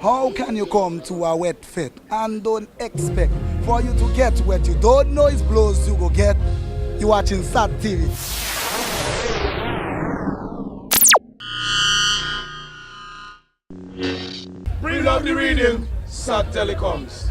How can you come to a wet fit and don't expect for you to get wet? You don't know it's blows you go get. You watching SAT TV. Bring out the reading, SAT Telecoms.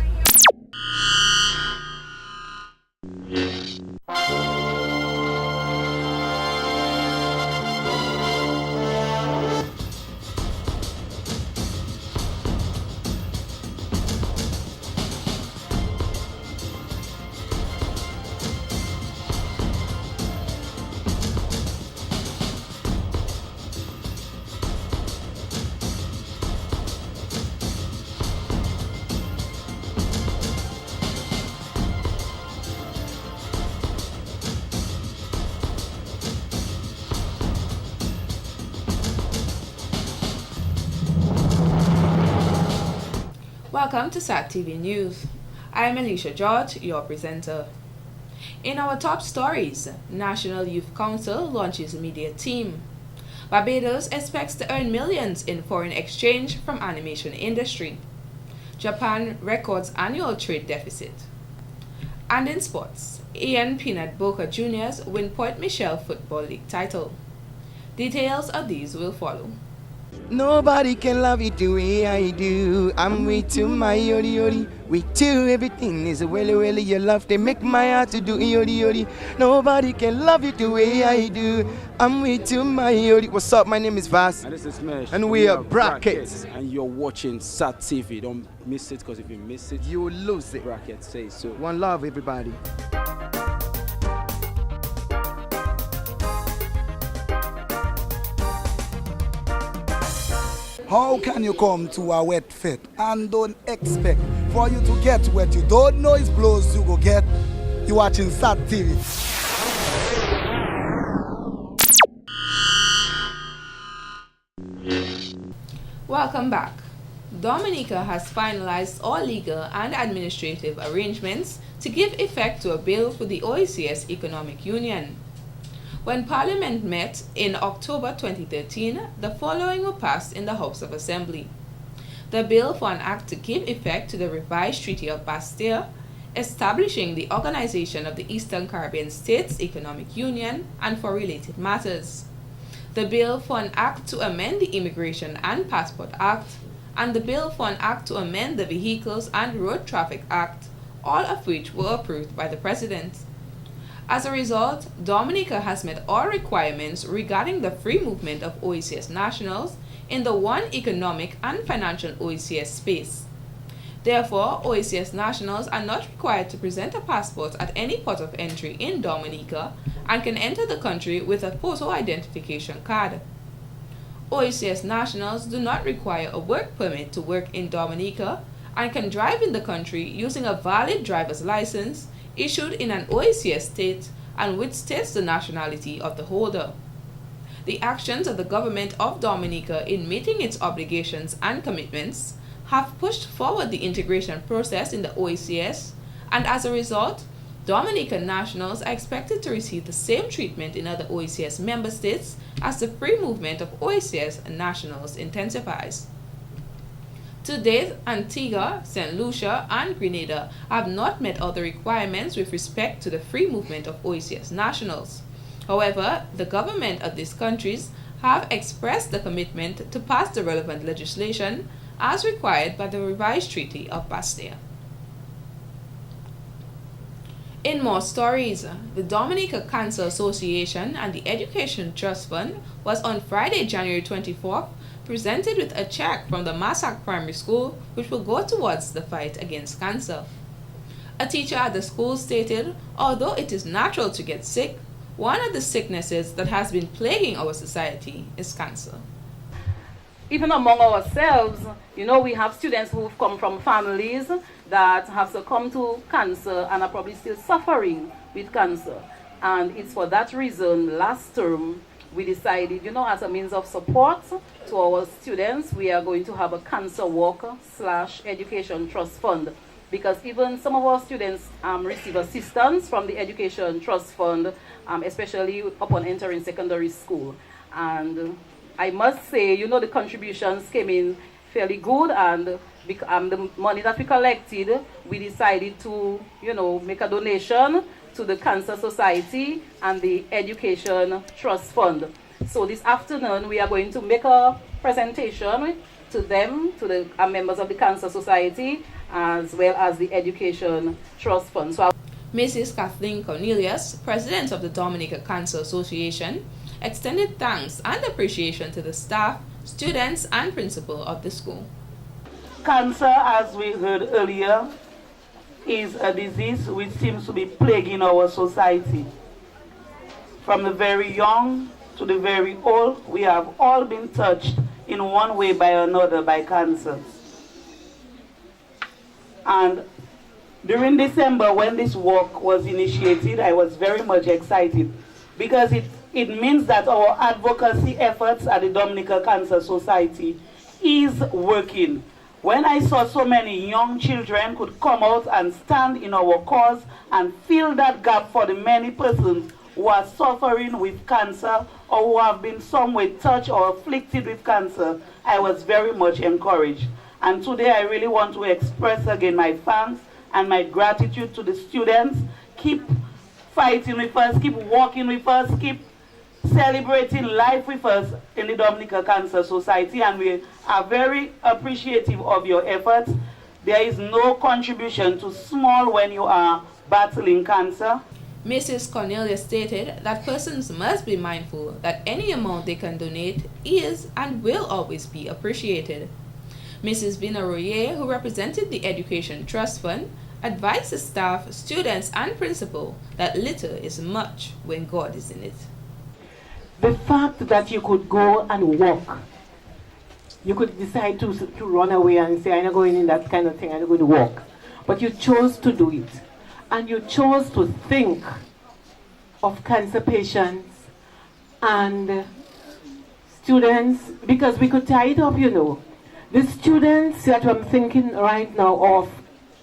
Welcome to SAT TV News. I am Alicia George, your presenter. In our top stories, National Youth Council launches media team. Barbados expects to earn millions in foreign exchange from animation industry. Japan records annual trade deficit. And in sports, Ian Peanut Boca Juniors win Port Michelle Football League title. Details of these will follow. Nobody can love it the way I do. I'm with you, my yori yori. With you, everything is welly welly. Your love, they make my heart to do yori yori. Nobody can love it the way I do. I'm with you, my yori. What's up? My name is Vas. And this is Mesh. And we are Brackets. And you're watching SAT TV. Don't miss it, because if you miss it, You will lose it. Brackets say so. One love, everybody. How can you come to a wet fit and don't expect for you to get wet? You don't know it's blows you go get. You watching SAT TV. Welcome back. Dominica has finalized all legal and administrative arrangements to give effect to a bill for the OECS Economic Union. When Parliament met in October 2013, the following were passed in the House of Assembly. The bill for an act to give effect to the revised Treaty of Bastia, establishing the Organization of the Eastern Caribbean States Economic Union and for related matters. The bill for an act to amend the Immigration and Passport Act, and the bill for an act to amend the Vehicles and Road Traffic Act, all of which were approved by the President. As a result, Dominica has met all requirements regarding the free movement of OECS nationals in the one economic and financial OECS space. Therefore, OECS nationals are not required to present a passport at any port of entry in Dominica and can enter the country with a photo identification card. OECS nationals do not require a work permit to work in Dominica and can drive in the country using a valid driver's license issued in an OECS state and which states the nationality of the holder. The actions of the government of Dominica in meeting its obligations and commitments have pushed forward the integration process in the OECS, and as a result, Dominican nationals are expected to receive the same treatment in other OECS member states as the free movement of OECS nationals intensifies. To date, Antigua, St. Lucia, and Grenada have not met all the requirements with respect to the free movement of OECS nationals. However, the government of these countries have expressed the commitment to pass the relevant legislation as required by the revised Treaty of Bastia. In more stories, the Dominica Cancer Association and the Education Trust Fund was on Friday, January 24th, presented with a check from the Massac Primary School which will go towards the fight against cancer. A teacher at the school stated, although it is natural to get sick, one of the sicknesses that has been plaguing our society is cancer. Even among ourselves, we have students who've come from families that have succumbed to cancer and are probably still suffering with cancer. And it's for that reason, last term, we decided, as a means of support to our students, we are going to have a cancer walk / education trust fund. Because even some of our students receive assistance from the Education Trust Fund, especially upon entering secondary school. And I must say, the contributions came in fairly good, and the money that we collected, we decided to, make a donation to the Cancer Society and the Education Trust Fund. So this afternoon, we are going to make a presentation to them, to the members of the Cancer Society, as well as the Education Trust Fund. So Mrs. Kathleen Cornelius, President of the Dominica Cancer Association, extended thanks and appreciation to the staff, students, and principal of the school. Cancer, as we heard earlier, is a disease which seems to be plaguing our society. From the very young to the very old, we have all been touched in one way by another by cancer. And during December, when this work was initiated, I was very much excited because it means that our advocacy efforts at the Dominica Cancer Society is working. When I saw so many young children could come out and stand in our cause and fill that gap for the many persons who are suffering with cancer or who have been some way touched or afflicted with cancer, I was very much encouraged. And today I really want to express again my thanks and my gratitude to the students. Keep fighting with us, keep walking with us, keep celebrating life with us in the Dominica Cancer Society, and we are very appreciative of your efforts. There is no contribution too small when you are battling cancer. Mrs. Cornelius stated that persons must be mindful that any amount they can donate is and will always be appreciated. Mrs. Vina Royer, who represented the Education Trust Fund, advised the staff, students, and principal that little is much when God is in it. The fact that you could go and walk, you could decide to run away and say, I'm not going in that kind of thing, I'm not going to walk. But you chose to do it. And you chose to think of cancer patients and students, because we could tie it up, The students that I'm thinking right now of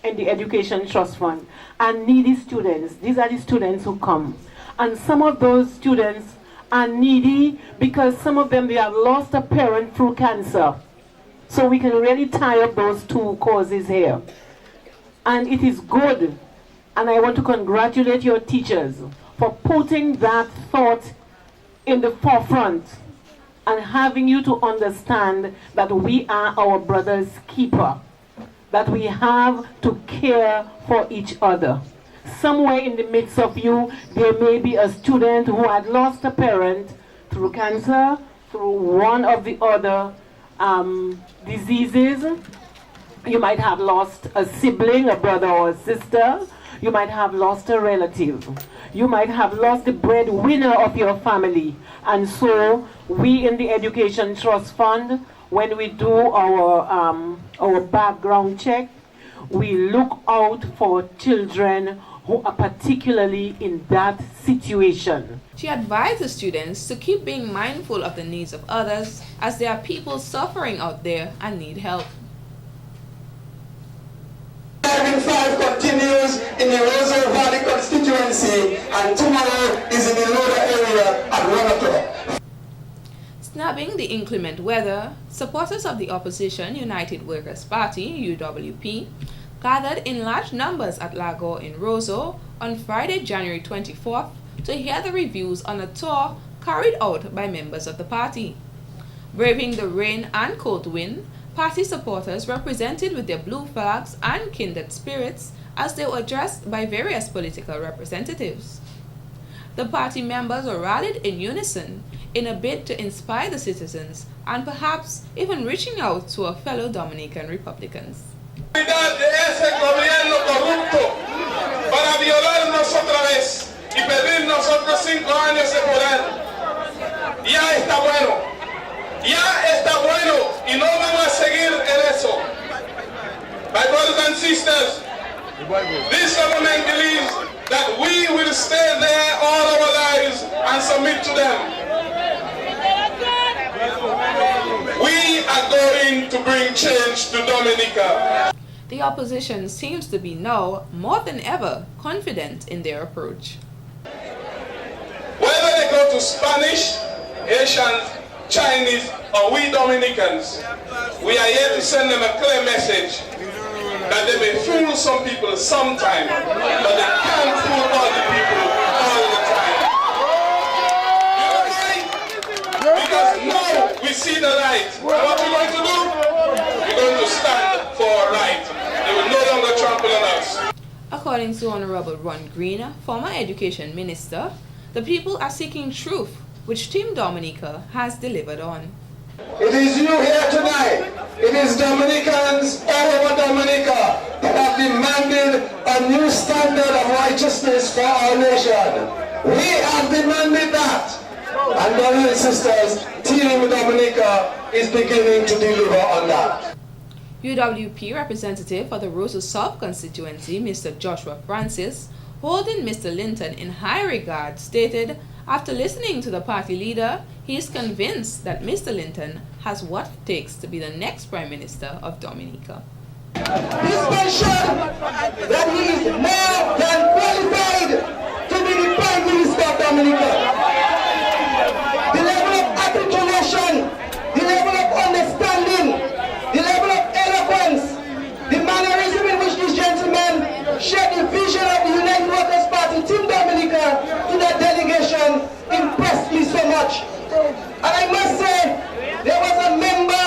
in the Education Trust Fund are needy students. These are the students who come. And some of those students are needy because some of them, they have lost a parent through cancer. So we can really tie up those two causes here. And it is good. And I want to congratulate your teachers for putting that thought in the forefront and having you to understand that we are our brother's keeper, that we have to care for each other. Somewhere in the midst of you, there may be a student who had lost a parent through cancer, through one of the other diseases. You might have lost a sibling, a brother or a sister. You might have lost a relative. You might have lost the breadwinner of your family. And so we in the Education Trust Fund, when we do our background check, we look out for children who are particularly in that situation. She advised the students to keep being mindful of the needs of others, as there are people suffering out there and need help. Driving 5 continues in the Roseau Valley constituency, and tomorrow is in the Loda area at 1 o'clock. Snapping the inclement weather, supporters of the opposition United Workers' Party, UWP, gathered in large numbers at Lago in Roseau on Friday, January 24th to hear the reviews on a tour carried out by members of the party. Braving the rain and cold wind, party supporters were presented with their blue flags and kindred spirits as they were addressed by various political representatives. The party members were rallied in unison in a bid to inspire the citizens and perhaps even reaching out to our fellow Dominican Republicans. De ese gobierno corrupto para violarnos otra vez y pedirnos otros 5 años de poder. Ya está bueno y no vamos a seguir en eso. My brothers and sisters, this government believes that we will stay there all our lives and submit to them. We are going to bring change to Dominica. The opposition seems to be now, more than ever, confident in their approach. Whether they go to Spanish, Haitian, Chinese, or we Dominicans, we are here to send them a clear message that they may fool some people sometime, but they can't fool all the people all the time. You know why? Because now we see the light. And what we're going to do? We're going to stand for our right. They will no longer trample on us. According to Honorable Ron Green, former Education Minister, the people are seeking truth, which Team Dominica has delivered on. It is you here tonight. It is Dominicans all over Dominica that have demanded a new standard of righteousness for our nation. We have demanded that. And brothers and sisters, Team Dominica is beginning to deliver on that. UWP representative for the Roseau South constituency, Mr. Joshua Francis, holding Mr. Linton in high regard, stated, after listening to the party leader, he is convinced that Mr. Linton has what it takes to be the next Prime Minister of Dominica. This man showed that he is more than qualified to be the Prime Minister of Dominica. The level of articulation, the level of understanding, the level of eloquence, the mannerism in which this gentleman shared the vision of the United Workers' Party, Team Dominica, to that delegation impressed me so much. And I must say, there was a member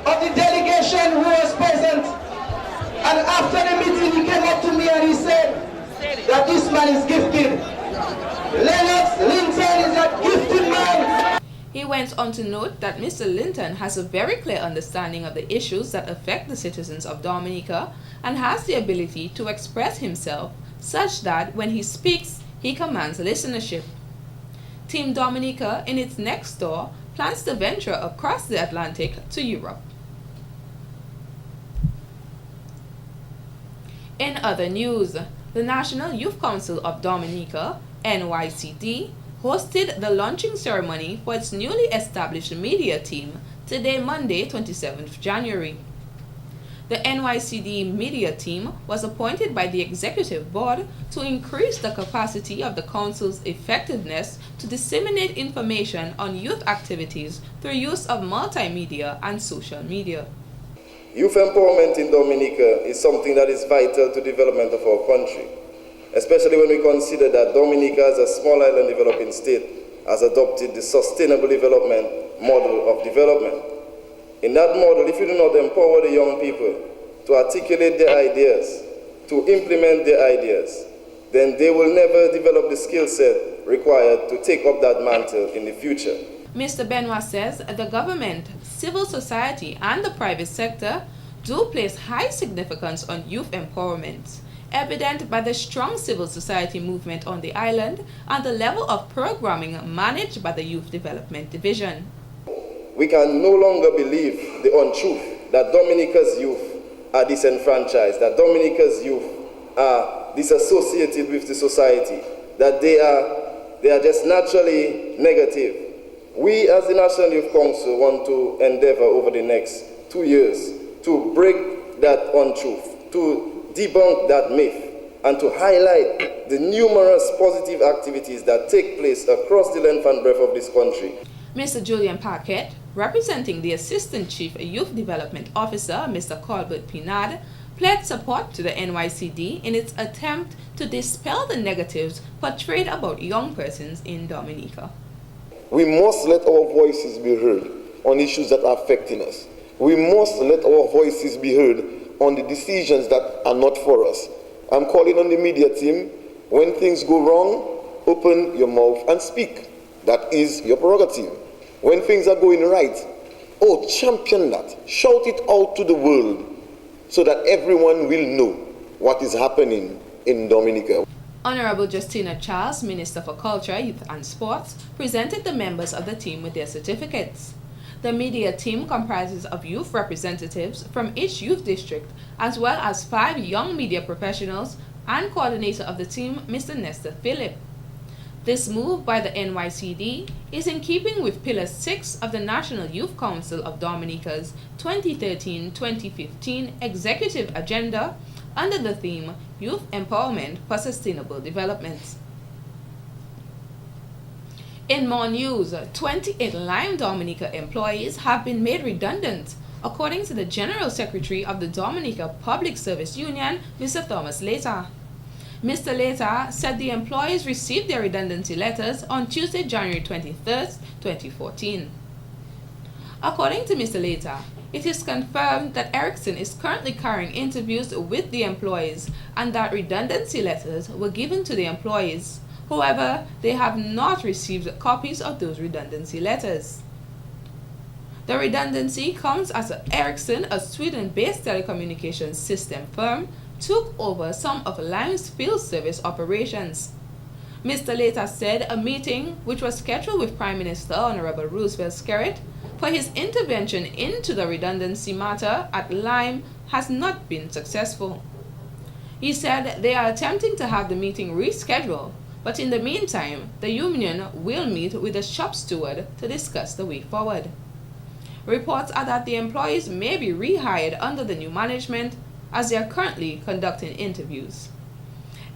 of the delegation who was present. And after the meeting, he came up to me and he said that this man is gifted. Lennox Linton is a gifted man. He went on to note that Mr. Linton has a very clear understanding of the issues that affect the citizens of Dominica and has the ability to express himself such that when he speaks, he commands listenership. Team Dominica, in its next door, plans to venture across the Atlantic to Europe. In other news, the National Youth Council of Dominica, NYCD, hosted the launching ceremony for its newly established media team today, Monday, 27th January. The NYCD media team was appointed by the Executive Board to increase the capacity of the Council's effectiveness to disseminate information on youth activities through use of multimedia and social media. Youth empowerment in Dominica is something that is vital to the development of our country, especially when we consider that Dominica, as a small island developing state, has adopted the Sustainable Development Model of Development. In that model, if you do not empower the young people to articulate their ideas, to implement their ideas, then they will never develop the skill set required to take up that mantle in the future. Mr. Benoit says the government, civil society, and the private sector do place high significance on youth empowerment, evident by the strong civil society movement on the island and the level of programming managed by the Youth Development Division. We can no longer believe the untruth that Dominica's youth are disenfranchised, that Dominica's youth are disassociated with the society, that they are just naturally negative. We as the National Youth Council want to endeavor over the next 2 years to break that untruth, to debunk that myth, and to highlight the numerous positive activities that take place across the length and breadth of this country. Mr. Julian Paquette, representing the Assistant Chief Youth Development Officer, Mr. Colbert Pinard, pledged support to the NYCD in its attempt to dispel the negatives portrayed about young persons in Dominica. We must let our voices be heard on issues that are affecting us. We must let our voices be heard on the decisions that are not for us. I'm calling on the media team, when things go wrong, open your mouth and speak. That is your prerogative. When things are going right, champion that. Shout it out to the world so that everyone will know what is happening in Dominica. Honorable Justina Charles, Minister for Culture, Youth and Sports, presented the members of the team with their certificates. The media team comprises of youth representatives from each youth district, as well as 5 young media professionals, and coordinator of the team, Mr. Nestor Phillip. This move by the NYCD is in keeping with Pillar 6 of the National Youth Council of Dominica's 2013-2015 Executive Agenda under the theme Youth Empowerment for Sustainable Development. In more news, 28 Lime Dominica employees have been made redundant, according to the General Secretary of the Dominica Public Service Union, Mr. Thomas Later. Mr. Later said the employees received their redundancy letters on Tuesday, January 23, 2014. According to Mr. Later, it is confirmed that Ericsson is currently carrying interviews with the employees and that redundancy letters were given to the employees. However, they have not received copies of those redundancy letters. The redundancy comes as Ericsson, a Sweden-based telecommunications system firm, took over some of Lime's field service operations. Mr. Later said a meeting which was scheduled with Prime Minister Honorable Roosevelt Skerrit for his intervention into the redundancy matter at Lime has not been successful. He said they are attempting to have the meeting rescheduled, but in the meantime, the union will meet with the shop steward to discuss the way forward. Reports are that the employees may be rehired under the new management as they are currently conducting interviews.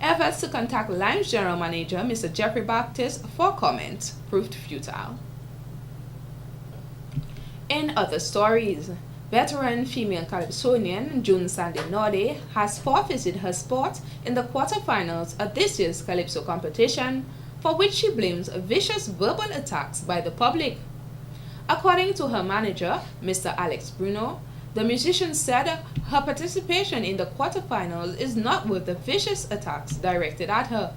Efforts to contact Lime's general manager, Mr. Jeffrey Baptist, for comment proved futile. In other stories, veteran female calypsonian June Sandy Norde has forfeited her spot in the quarterfinals of this year's Calypso competition, for which she blames vicious verbal attacks by the public. According to her manager, Mr. Alex Bruno, the musician said her participation in the quarterfinals is not worth the vicious attacks directed at her.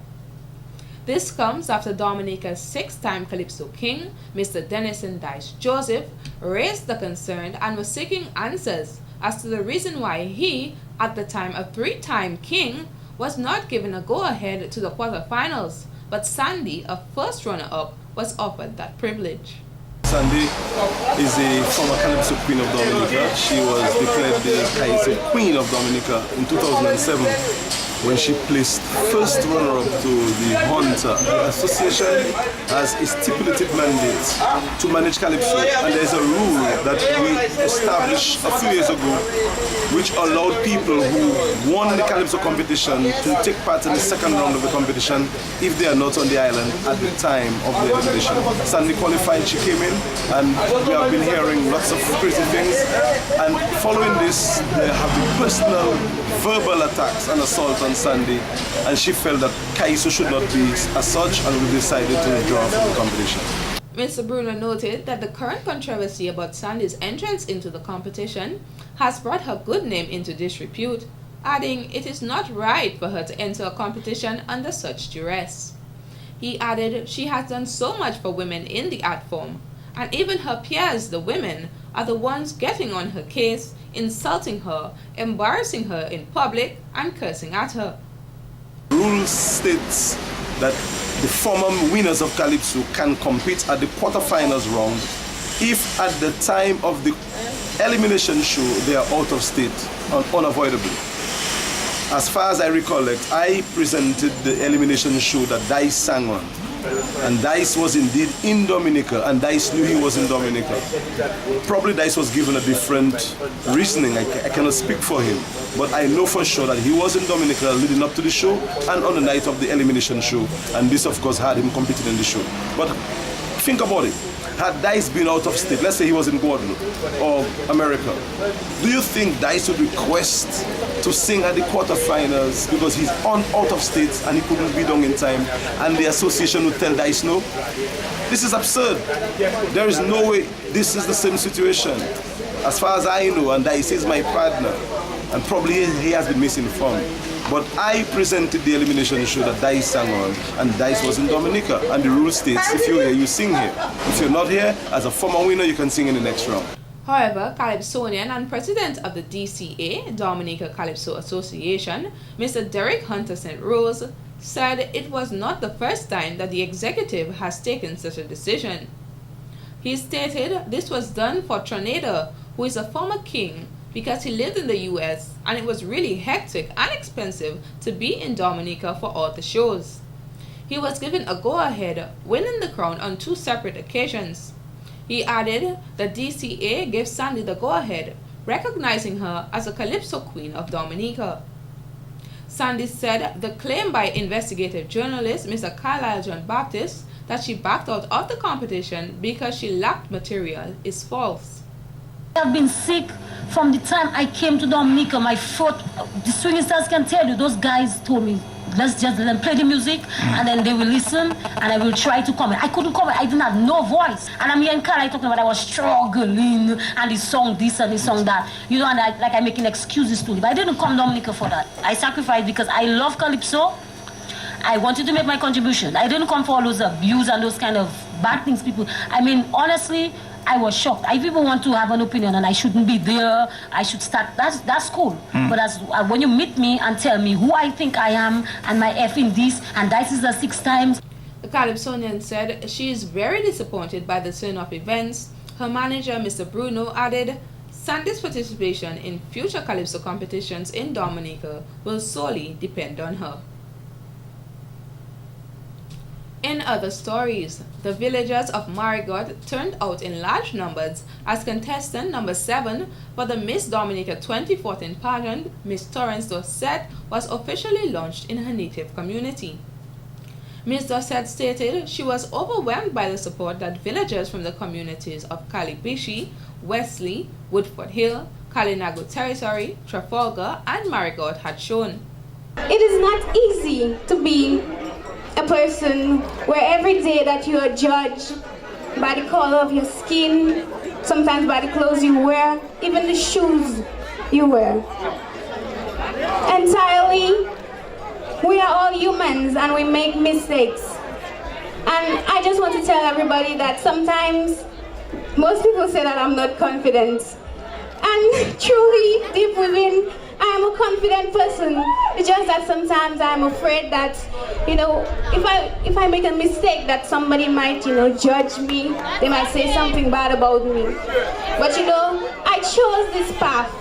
This comes after Dominica's six-time Calypso king, Mr. Denison Dice Joseph, raised the concern and was seeking answers as to the reason why he, at the time a three-time king, was not given a go-ahead to the quarterfinals, but Sandy, a first runner-up, was offered that privilege. Sandy is a former Calypso Queen of Dominica. She was declared the Calypso Queen of Dominica in 2007 when she placed first runner-up to the Hunter. The association has a stipulated mandate to manage Calypso, and there's a rule that we established a few years ago which allowed people who won the Calypso competition to take part in the second round of the competition if they are not on the island at the time of the elimination. Sandy qualified, she came in, and we have been hearing lots of crazy things, and following this there have been personal verbal attacks and assault on Sandy, and she felt that Calypso should not be as such, and we decided to withdraw from the competition. Mr. Bruno noted that the current controversy about Sandy's entrance into the competition has brought her good name into disrepute, adding it is not right for her to enter a competition under such duress. He added she has done so much for women in the art form, and even her peers, the women, are the ones getting on her case, insulting her, embarrassing her in public, and cursing at her. The rule states that the former winners of Calypso can compete at the quarterfinals round if at the time of the elimination show they are out of state unavoidably. As far as I recollect, I presented the elimination show that Dice sang on. And Dice was indeed in Dominica, and Dice knew he was in Dominica. Probably Dice was given a different reasoning. I cannot speak for him, but I know for sure that he was in Dominica leading up to the show and on the night of the elimination show, and this of course had him competing in the show. But think about it. Had Dice been out of state, let's say he was in Guadeloupe or America, do you think Dice would request to sing at the quarterfinals because he's out of state and he couldn't be done in time, and the association would tell Dice no? This is absurd. There is no way this is the same situation. As far as I know, and Dice is my partner, and probably he has been misinformed, but I presented the elimination show that Dice sang on, and Dice was in Dominica, and the rule states if you're here, you sing here. If you're not here, as a former winner, you can sing in the next round. However, Calypsonian and president of the DCA, Dominica Calypso Association, Mr. Derek Hunter St. Rose, said it was not the first time that the executive has taken such a decision. He stated this was done for Tronado, who is a former king, because he lived in the US and it was really hectic and expensive to be in Dominica for all the shows. He was given a go-ahead, winning the crown on 2 separate occasions. He added that DCA gave Sandy the go-ahead, recognizing her as a Calypso Queen of Dominica. Sandy said the claim by investigative journalist Mr. Carlisle John Baptist that she backed out of the competition because she lacked material is false. I've been sick from the time I came to Dominica. My throat, the swinging stars can tell you, those guys told me, let's just let them play the music and then they will listen and I will try to comment. I couldn't comment, I didn't have no voice. And I'm hearing Carla talking about I was struggling and the song this and the song that. You know, and I'm making excuses to it. But I didn't come to Dominica for that. I sacrificed because I love Calypso. I wanted to make my contribution. I didn't come for all those abuse and those kind of bad things people. I mean, honestly, I was shocked. I even want to have an opinion and I shouldn't be there. I should start, that's cool. But when you meet me and tell me who I think I am and my F in this and that is the 6 times. The Calypsonian said she is very disappointed by the turn of events. Her manager, Mr. Bruno, added, Sandy's participation in future Calypso competitions in Dominica will solely depend on her. In other stories, the villagers of Marigot turned out in large numbers as contestant number 7 for the Miss Dominica 2014 pageant. Miss Torrance Dorset was officially launched in her native community. Miss Dorset stated she was overwhelmed by the support that villagers from the communities of Calibishi, Wesley, Woodford Hill, Kalinago Territory, Trafalgar, and Marigot had shown. It is not easy to be a person where every day that you are judged by the color of your skin, sometimes by the clothes you wear, even the shoes you wear. Entirely, we are all humans and we make mistakes. And I just want to tell everybody that sometimes most people say that I'm not confident. And truly, deep within, I am a confident person. It's just that sometimes I'm afraid that, you know, if I make a mistake that somebody might, you know, judge me. They might say something bad about me. But you know, I chose this path.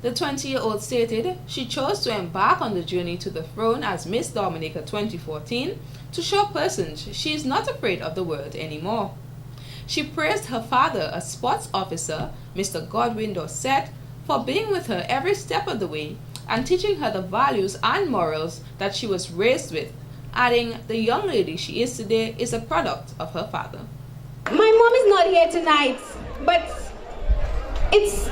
The 20-year-old stated she chose to embark on the journey to the throne as Miss Dominica 2014 to show persons she is not afraid of the world anymore. She praised her father, a sports officer, Mr. Godwin Dorset, for being with her every step of the way and teaching her the values and morals that she was raised with, adding the young lady she is today is a product of her father. My mom is not here tonight, but it's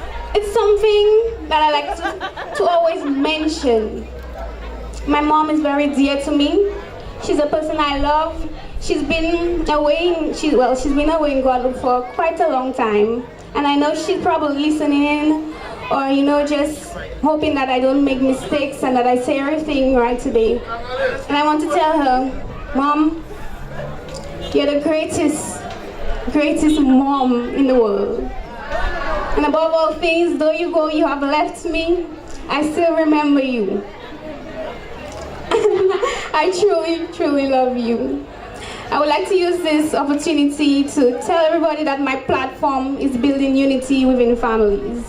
something that I like to always mention. My mom is very dear to me. She's a person I love. She's been away in Guadeloupe for quite a long time. And I know she's probably listening in or, you know, just hoping that I don't make mistakes and that I say everything right today. And I want to tell her, Mom, you're the greatest mom in the world. And above all things, though you go, you have left me, I still remember you. I truly, truly love you. I would like to use this opportunity to tell everybody that my platform is building unity within families.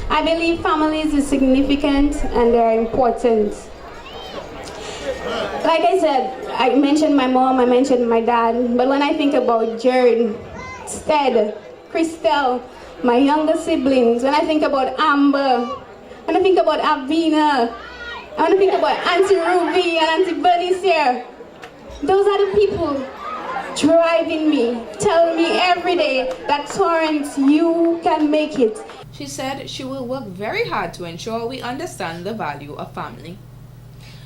I believe families is significant and they are important. Like I said, I mentioned my mom, I mentioned my dad, but when I think about Jared, Stead, Christelle, my younger siblings, when I think about Amber, when I think about Avina, when I think about Auntie Ruby and Auntie Bunny's here, those are the people driving me, telling me every day that Torrance, you can make it. She said she will work very hard to ensure we understand the value of family.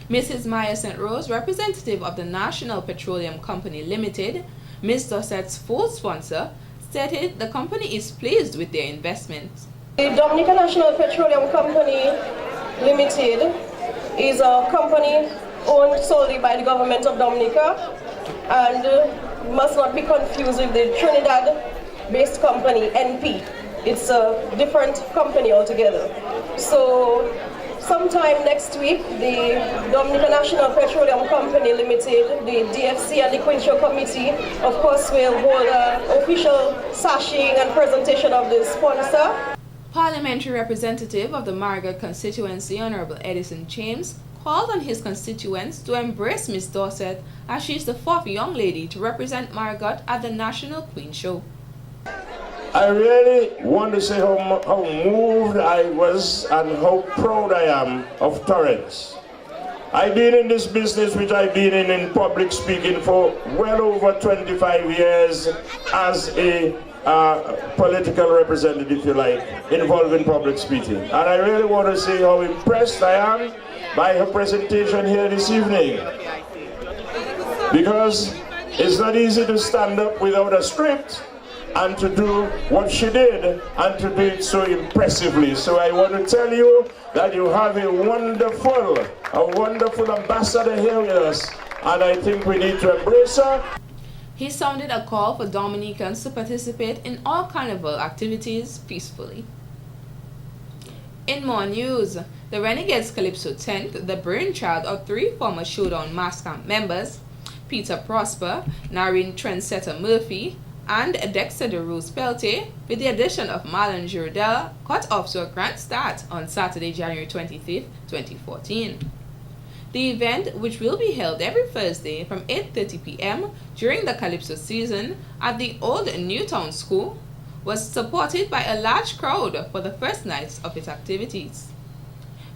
Mrs. Maya St. Rose, representative of the National Petroleum Company Limited, Ms. Dorset's full sponsor, stated the company is pleased with their investments. The Dominica National Petroleum Company Limited is a company owned solely by the government of Dominica and must not be confused with the Trinidad-based company, NP. It's a different company altogether. So sometime next week, the Dominica National Petroleum Company Limited, the DFC and the Queen Show Committee, of course, will hold an official sashing and presentation of the sponsor. Parliamentary representative of the Marigot constituency, Honorable Edison James, called on his constituents to embrace Miss Dorset as she is the 4th young lady to represent Marigot at the National Queen Show. I really want to say how moved I was and how proud I am of Torrance. I've been in this business, which I've been in public speaking for well over 25 years as a political representative, if you like, involved in public speaking. And I really want to say how impressed I am by her presentation here this evening. Because it's not easy to stand up without a script and to do what she did and to do it so impressively. So I want to tell you that you have a wonderful ambassador here with us, and I think we need to embrace her. He sounded a call for Dominicans to participate in all carnival activities peacefully. In more news, the Renegades Calypso 10th, the brainchild of 3 former Showdown Mass Camp members, Peter Prosper, Narine Trendsetter Murphy, and Dexter DeRose Peltier, with the addition of Marlon Girodel, got off to a grand start on Saturday, January 25th, 2014. The event, which will be held every Thursday from 8:30 p.m. during the Calypso season at the Old Newtown School, was supported by a large crowd for the first nights of its activities.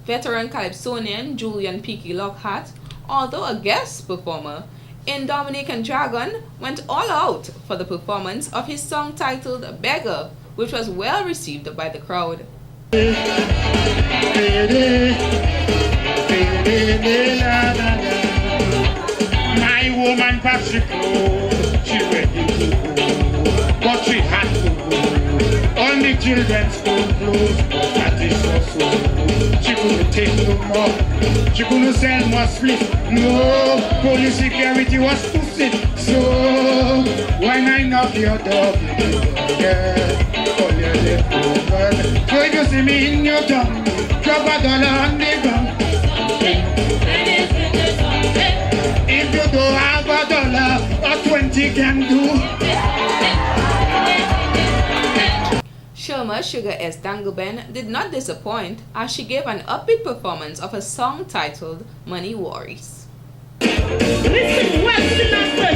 Veteran Calypsonian Julian Peaky Lockhart, although a guest performer in Dominican Dragon, went all out for the performance of his song titled Beggar, which was well received by the crowd. My woman Patrick, she ready to go, but she had to go. All the children's school clothes, that is so. She couldn't take no more. She couldn't sell more split. No, police security was too sick. So when I knock your door, yeah, call your little girl. So if you see me in your tongue, drop $1 on the ground. If you don't have $1 or 20 can do. Sherma Sugar S. Dangleben did not disappoint as she gave an upbeat performance of a song titled Money Worries. Listen, what's the matter?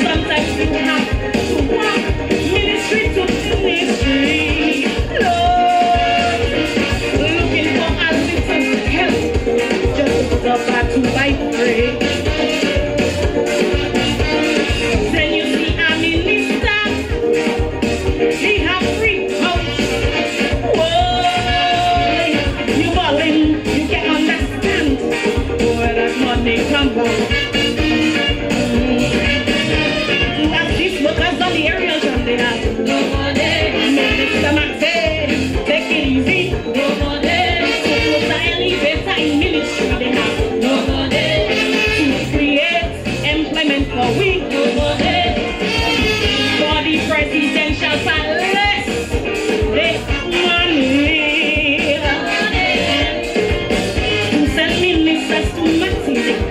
Sometimes you have to walk ministry to ministry. Lord, looking for a little help, just put up a 2 by 3. Then you see a minister, he have free. Come on. As these workers on the areas and they have no money. Mr. Maxey, take it easy. No money. So close the elevator in ministry, they have no money. To create employment for we, no money. For the presidential palace, they money. To send ministers to Martinique.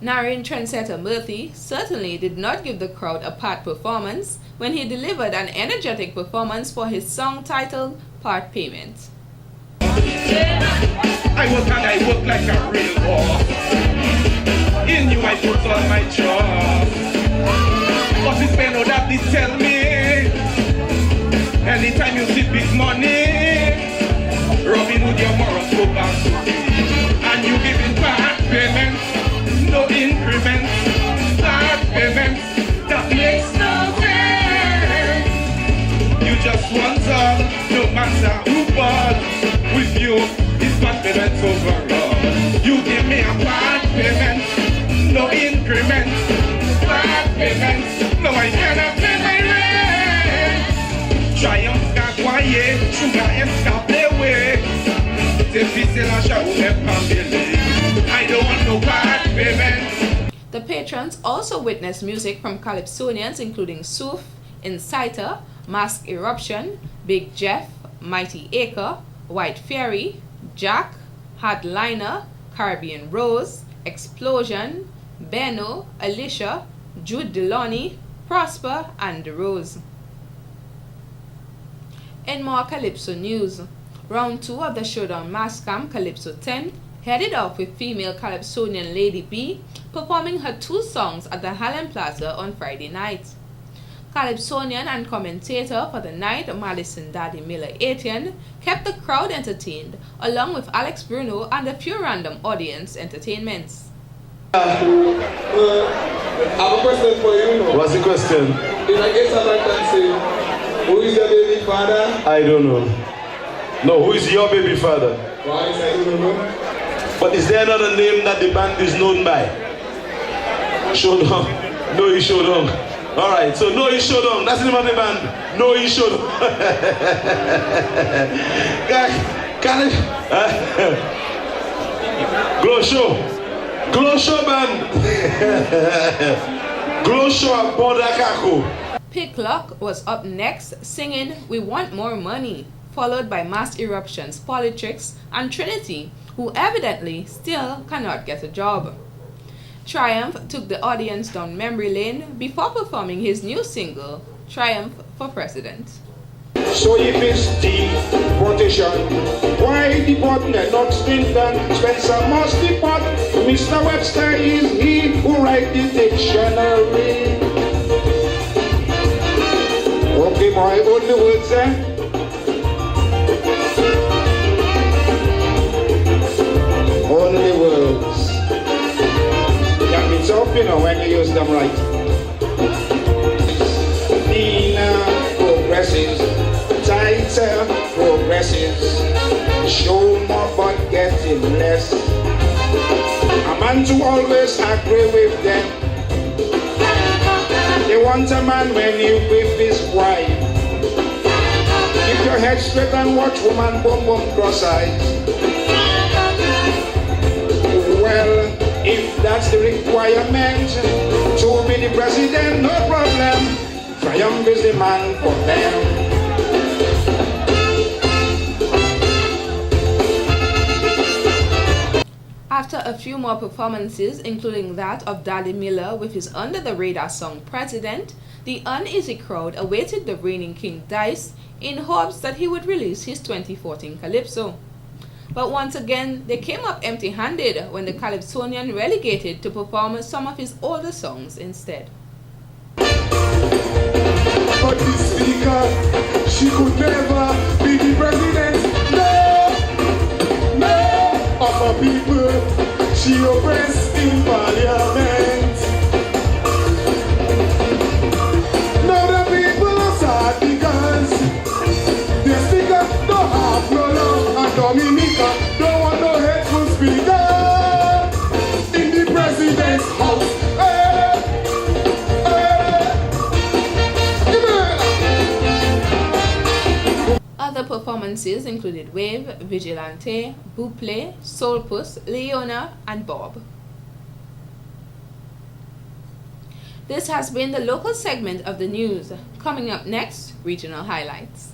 Narine Trendsetter Murphy certainly did not give the crowd a part performance when he delivered an energetic performance for his song titled Part Payment. I work like a real boss. In you I put all my trust. But it's better that they tell me, anytime you see big money, Robin Hood your morals go back to me. And you giving part payments, no increments, part payments, that makes no sense. You just want all, no matter who ball with you, it's part payments overall. You give me a part payment, no increments, part payments, no I cannot pay my rent. Triumph got quiet, sugar and stop their way. I don't want no part payment. The patrons also witnessed music from Calypsonians including Soof, Inciter, Mask Eruption, Big Jeff, Mighty Acre, White Fairy, Jack, Hardliner, Caribbean Rose, Explosion, Benno, Alicia, Jude Deloney, Prosper, and DeRose. In more Calypso news, Round 2 of the Showdown Mass Camp Calypso 10 headed off with female Calypsonian Lady B performing her 2 songs at the Hallam Plaza on Friday night. Calypsonian and commentator for the night, Madison Daddy Miller Etienne, kept the crowd entertained, along with Alex Bruno and a few random audience entertainments. I have a question for you. What's the question? If I get somebody and say, who is the baby father? I don't know. No, who is your baby father? Why is I don't know? But is there another name that the band is known by? Shodong. No, he Shodong. Alright, so No He Shodong. That's the name of the band. No He Shodong. Glow Show. Glow Show band. Glow Show Bodakako. Pick Lock was up next singing We Want More Money, followed by Mass Eruptions, Politrix, and Trinity, who evidently still cannot get a job. Triumph took the audience down memory lane before performing his new single, Triumph for President. So if it's deportation, why deport Lennox Clinton? Spencer must deport. Mr. Webster is he who write the dictionary. Okay, boy, only words, Only words. That means up, you know, when you use them right. Nina progresses, tighter progresses. Show more but getting less. A man to always agree with them. They want a man when he with his wife. Keep your head straight and watch woman bum bum cross eyes. Well, if that's the requirement to be the president, no problem. Triumph is the man for them. After a few more performances, including that of Daddy Miller with his under-the-radar song President, the uneasy crowd awaited the reigning King Dice in hopes that he would release his 2014 Calypso. But once again, they came up empty-handed when the Calypsonian relegated to perform some of his older songs instead. But the speaker, she could never be the president. No, of our people, she oppressed in parliament. Now the people are sad because the speaker don't have no love, and Dominica don't want no hateful speaker in the president's house. Other performances included Wave, Vigilante, Buple, Soulpuss, Leona, and Bob. This has been the local segment of the news. Coming up next, regional highlights.